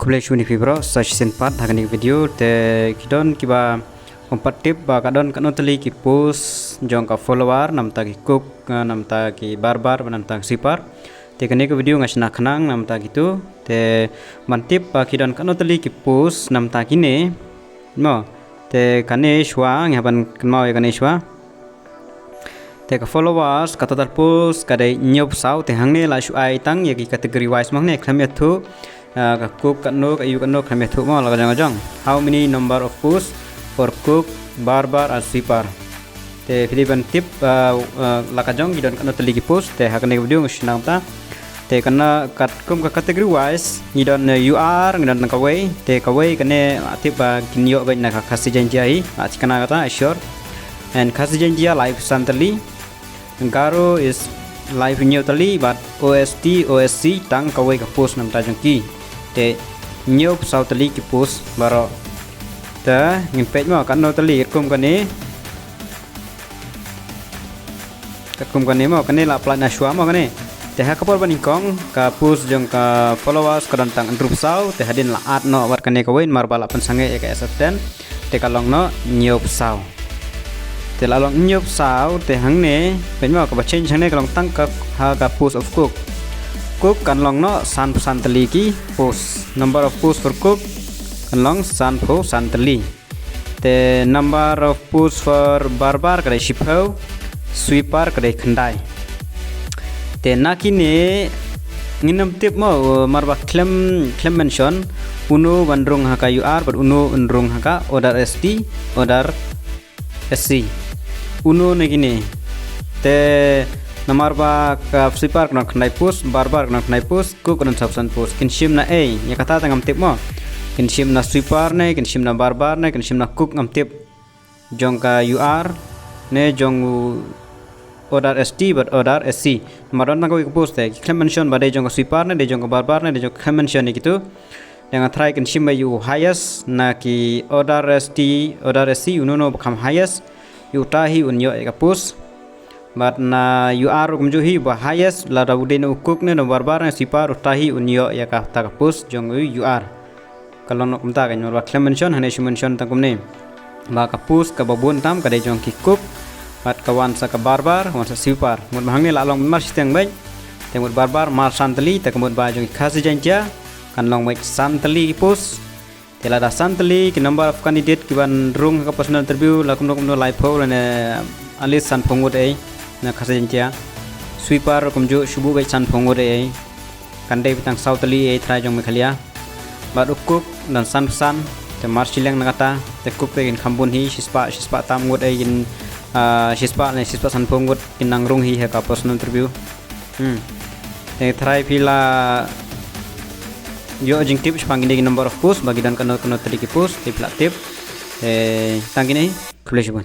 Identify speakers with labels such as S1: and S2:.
S1: Kulesu ni fibro search senpat hakan video te kidon kiba kompatip ba kadon kanon teli ki post jong ka follower nam ta ki cook nam ta ki barbar nam ta sipar te kene ke video ngasna khnang nam ta gitu te mantip ba kidon kanon teli ki post nam ta kine no te kane shwa ngaban kmau kane shwa te ka followers kata tar post kadai nyop sau te hangne la shu ai tang yaki category wise mangne khamya thu ka cook kanno ka yu kanno khamya thu ma la jang how many number of posts for cook barbar as sipar te filipan tip la ka jong gidon kanno teligi post te hakane video ngisnang ta te kana kat kum ka category wise gidon ur gidon ka way te ka way kane tip ba kinyo ba na ka khasi janjai achkana kata sure and khasi janjia live santali Garo is live new tali but OSC tang kawai ka post nam ta jangki te new sau tali ki post baro ta ngin page mo kan no tali kum kane mo kane la plan na shwa mo kane te ha kapor baning kong ka post jong ka followers ka tang andrup sau te hadin la at no war kane kawai mar bala pen sange ka assistant te kalong no new sau te la long nyop sao te hang ne pen ma ka ba change hang ne ka long tang ka ha ka post of cook kan long no san tali ki post number of post for cook kan long san tali te number of post for barbar ka shipho sweeper ka khandai te nakine nginam tip mo marba claim mention uno bandrung ha ka ur but uno unrung ha ka order st order sc uno negine te nomor ba ka sipar kena khnai post barbar kena khnai post ku kena subsan post kinshim na e ya kata tangam tip mo kinshim na sipar ne kinshim na barbar ne kinshim na cook ngam tip jong ka ur ne jong order st but order sc maron na ko post te claim mention ba de jong ka sipar ne de jong ka barbar ne de jong claim mention ne gitu yang try kinshim ba you highest na ki order st order sc uno no become highest utahi unyo ka post but na ur kumjuhi ba highest la raudin ukuk ne no barbar ne sipar utahi unyo ya ka ta post jong ur kalon kumta ka nyor claim mention hane mention ta kumne ba ka post ka babun tam ka de jong ki cook bat ka wan sa ka barbar wan sa sipar mut hangne la long mar siteng bai temut barbar mar santali ta kumut ba jong khasi jantia kan long mek santali post tela da santali ki number of candidate ki ban rung ka personal interview la kum no live poll ne alis san phongut ei na khase jantia sweeper kum jo shubu bai san phongut ei kande bitang sautali ei try jong mekhalia ba ukuk dan san te marsileng na kata te cook te in khambun hi shispa tam ngut ei in shispa san phongut kinang rung hi ka personal interview te try pila yo jing tip pangini number of post bagi dan kanal tadi ki post tip tangini kulish bun